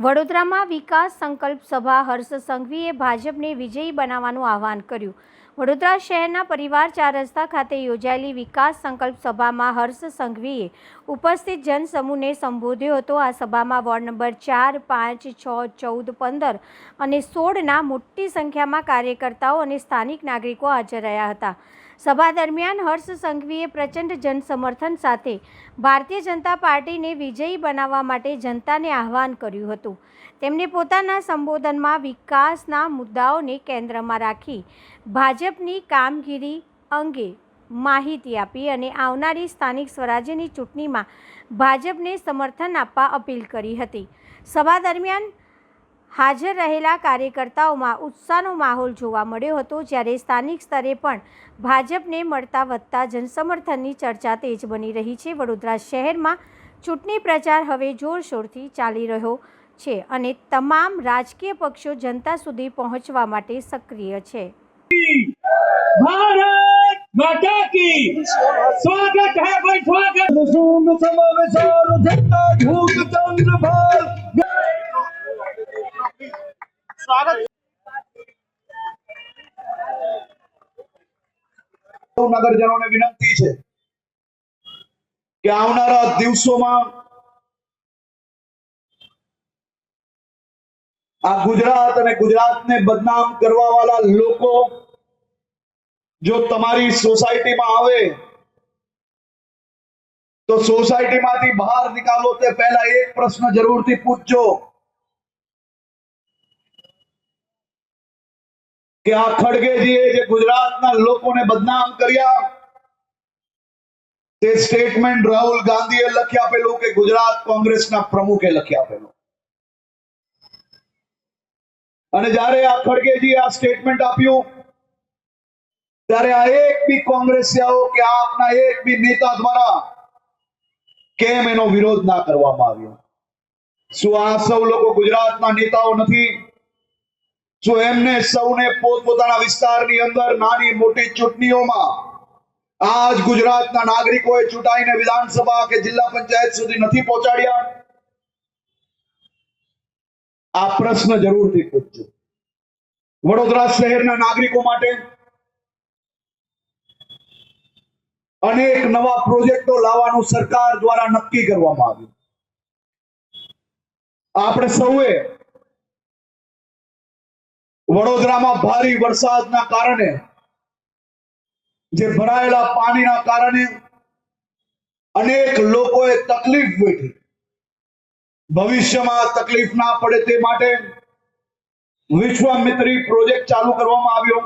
વડોદરામાં વિકાસ સંકલ્પ સભા હર્ષ સંઘવીએ ભાજપને વિજયી બનાવવાનું આહવાન કર્યું। વડોદરા શહેરના પરિવાર 4 રસ્તા ખાતે યોજાયેલી વિકાસ સંકલ્પ સભામાં હર્ષ સંઘવીએ ઉપસ્થિત જનસમૂહને સંબોધ્યો હતો। આ સભામાં વોર્ડ નંબર 4, 5, 6, 14, 15 અને 16ના મોટી સંખ્યામાં કાર્યકર્તાઓ અને સ્થાનિક નાગરિકો હાજર રહ્યા હતા। સભા દરમિયાન હર્ષ સંઘવીએ પ્રચંડ જનસમર્થન સાથે ભારતીય જનતા પાર્ટીને વિજયી બનાવવા માટે જનતાને આહવાન કર્યું હતું। તેમણે પોતાના સંબોધનમાં વિકાસના મુદ્દાઓને કેન્દ્રમાં રાખી ભાજપની કામગીરી અંગે માહિતી આપી અને આવનારી સ્થાનિક સ્વરાજ્યની ચૂંટણીમાં ભાજપને સમર્થન આપવા અપીલ કરી હતી। સભા દરમિયાન હાજર રહેલા કાર્યકર્તાઓમાં ઉત્સાહનો માહોલ જોવા મળ્યો હતો, જ્યારે સ્થાનિક સ્તરે પણ ભાજપને મળતા વધતા જનસમર્થનની ચર્ચા તેજ બની રહી છે। વડોદરા શહેરમાં ચૂંટણી પ્રચાર હવે જોરશોરથી ચાલી રહ્યો છે અને તમામ રાજકીય પક્ષો જનતા સુધી પહોંચવા માટે સક્રિય છે। भारत माता की स्वागत है भाई स्वागत। નગરજનોને વિનંતી છે કે આવનારા દિવસોમાં આ ગુજરાત અને ગુજરાતને બદનામ કરવા વાળા લોકો જો તમારી સોસાયટીમાં આવે તો સોસાયટીમાંથી બહાર નીકાળો તે પહેલા એક પ્રશ્ન જરૂરથી પૂછજો કે આ ખડગેજીએ જે ગુજરાતના લોકોને બદનામ કર્યા તે સ્ટેટમેન્ટ રાહુલ ગાંધીએ લખી આપેલું કે ગુજરાત કોંગ્રેસના પ્રમુખે લખી આપેલું, અને જ્યારે આ ખડગેજીએ આ સ્ટેટમેન્ટ આપ્યું ત્યારે આ એક બી કોંગ્રેસીઓ કે આપના એક બી નેતા દ્વારા કેમ એનો વિરોધ ના કરવામાં આવ્યો? શું આ સૌ લોકો ગુજરાતના નેતાઓ નથી? શું એમને સૌને પોતપોતાના વિસ્તારની અંદર નાની મોટી ચૂંટણીઓમાં આજ ગુજરાતના નાગરિકોએ ચૂંટાઈને વિધાનસભા કે જિલ્લા પંચાયત સુધી નથી પહોંચાડ્યા? આ પ્રશ્ન જરૂરથી પૂછજો। વડોદરા શહેરના નાગરિકો માટે અનેક નવા પ્રોજેક્ટો લાવવાનું સરકાર દ્વારા નક્કી કરવામાં આવ્યું। આપણે સૌએ વડોદરામાં ભારે વરસાદના કારણે જે ભરાયેલા પાણીના કારણે અનેક લોકોએ તકલીફ વેઠી, ભવિષ્યમાં તકલીફ ના પડે તે માટે વિશ્વામિત્રી પ્રોજેક્ટ ચાલુ કરવામાં આવ્યો,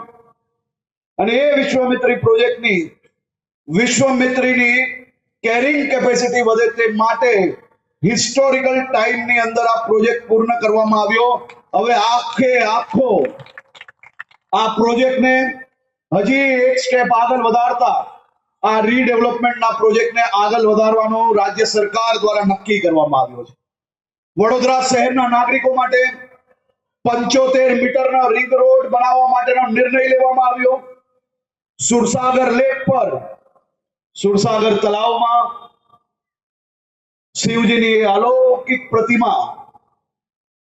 અને એ વિશ્વામિત્રી પ્રોજેક્ટની વિશ્વામિત્રીની કેરિંગ કેપેસિટી વધે તે માટે હિસ્ટોરિકલ ટાઈમની અંદર આ પ્રોજેક્ટ પૂર્ણ કરવામાં આવ્યો। હવે આખો આ પ્રોજેક્ટને હજી એક સ્ટેપ આગળ વધારતા આ રીડેવલપમેન્ટના પ્રોજેક્ટને આગળ વધારવાનો રાજ્ય સરકાર દ્વારા નક્કી કરવામાં આવ્યો છે। વડોદરા શહેરના નાગરિકો માટે 75 મીટરના રિંગ રોડ બનાવવા માટેનો નિર્ણય લેવામાં આવ્યો। સુરસાગર લેક પર, સુરસાગર તળાવમાં શિવજીની અલૌકિક પ્રતિમા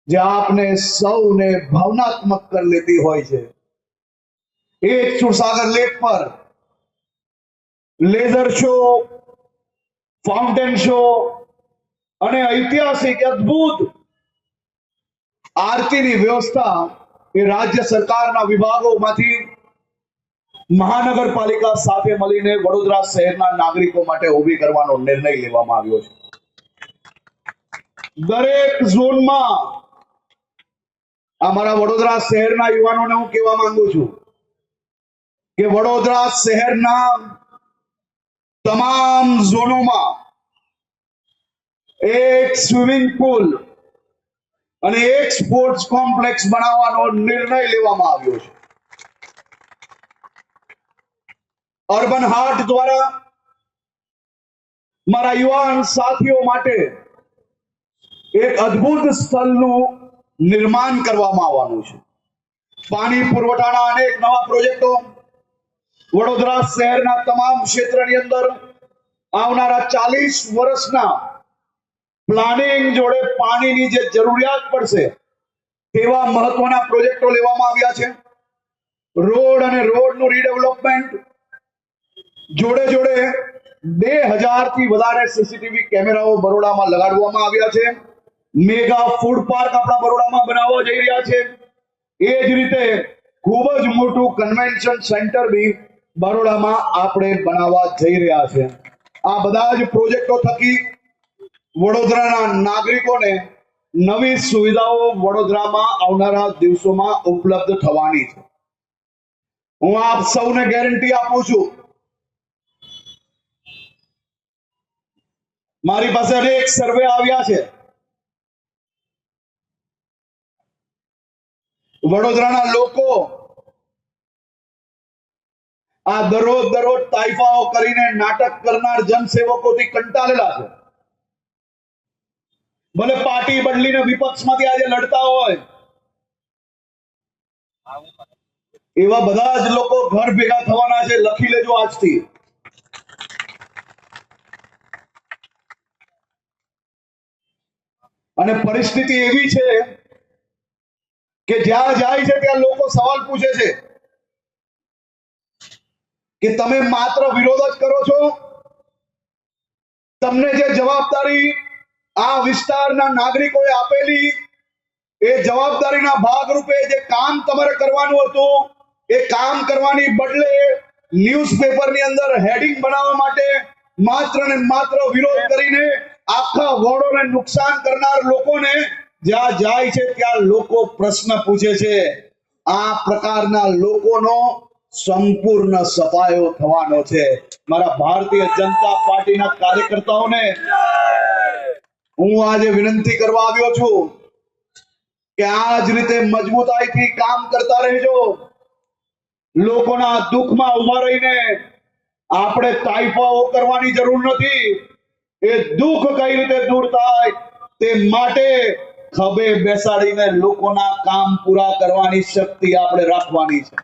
જે આપને સૌને ભાવનાત્મક કરી લેતી હોય છે, એ સુરસાગર લેક પર લેઝર શો, ફાઉન્ટેન શો અને ઐતિહાસિક અદ્ભુત આરતીની વ્યવસ્થા એ રાજ્ય સરકારના વિભાગોમાંથી મહાનગરપાલિકા સાથે મળીને વડોદરા શહેરના નાગરિકો માટે ઊભી કરવાનો નિર્ણય લેવામાં આવ્યો છે। દરેક ઝોનમાં અમારા વડોદરા શહેરના યુવાનોને હું કહેવા માંગુ છું કે વડોદરા શહેરના તમામ ઝોનોમાં એક સ્વિમિંગ પુલ અને એક સ્પોર્ટ્સ કોમ્પ્લેક્સ બનાવવાનો નિર્ણય લેવામાં આવ્યો છે। અર્બન હાર્ટ દ્વારા મારા યુવાન સાથીઓ માટે એક અદ્ભુત સ્થળનું નિર્માણ કરવામાં આવવાનું છે। પાણી પુરવઠાના અનેક નવા પ્રોજેક્ટો વડોદરા શહેરના તમામ ક્ષેત્રની અંદર આવનારા 40 વર્ષના પ્લાનિંગ જોડે પાણીની જે જરૂરિયાત પડશે તેવા મહત્વના પ્રોજેક્ટો લેવામાં આવ્યા છે. રોડ અને રોડનું રીડેવલપમેન્ટ જોડે જોડે 2000 થી વધારે સીસીટીવી કેમેરાઓ બરોડામાં લગાડવામાં આવ્યા છે. મેગા ફૂડ પાર્ક આપણા બરોડામાં બનાવવા જઈ રહ્યા છે. એ જ રીતે ખૂબ જ મોટું કન્વેન્શન સેન્ટર બી બરોડામાં આપણે બનાવવા જઈ રહ્યા છે. આ બધા જ પ્રોજેક્ટો થકી વડોદરાના નાગરિકોને નવી સુવિધાઓ વડોદરામાં આવનારા દિવસોમાં ઉપલબ્ધ થવાની છે. હું આપ સૌને ગેરંટી આપું છું. મારી પાસે અનેક સર્વે આવ્યા છે. વડોદરાના લોકો આ દરરોજ તાઇફાઓ કરીને નાટક કરનાર જનસેવકોથી કંટાળેલા છે. ભલે પાર્ટી બદલીને વિપક્ષમાંથી આજે લડતા હોય, એવા બધા જ લોકો ઘર ભેગા થવાના છે. લખી લેજો આજથી. અને પરિસ્થિતિ એવી છે કે જ્યાં જાય છે ત્યાં લોકો સવાલ પૂછે છે કે તમે માત્ર વિરોધ જ કરો છો, તમને જે જવાબદારી આ વિસ્તારના નાગરિકોએ આપેલી એ જવાબદારીના ભાગરૂપે જે કામ તમારે કરવાનું હતું એ કામ કરવાની બદલે ન્યૂઝપેપરની અંદર હેડિંગ બનાવવા માટે માત્ર ને માત્ર વિરોધ કરીને આખા વોર્ડોને નુકસાન કરનાર લોકોને જ્યાં જાય છે ત્યાં લોકો પ્રશ્ન પૂછે છે. આ પ્રકારના લોકોનો સંપૂર્ણ સફાયો થવાનો છે. મારા ભારતીય જનતા પાર્ટીના કાર્યકર્તાઓને હું આજે વિનંતી કરવા આવ્યો છું કે આ જ રીતે મજબૂતાઈથી કામ કરતા રહેજો. લોકોના દુઃખમાં ઉભા રહીને આપણે તાઇફાઓ કરવાની જરૂર નથી. એ દુઃખ કઈ રીતે દૂર થાય તે માટે ખભે બેસાડીને લોકોના કામ પૂરા કરવાની શક્તિ આપણે રાખવાની છે.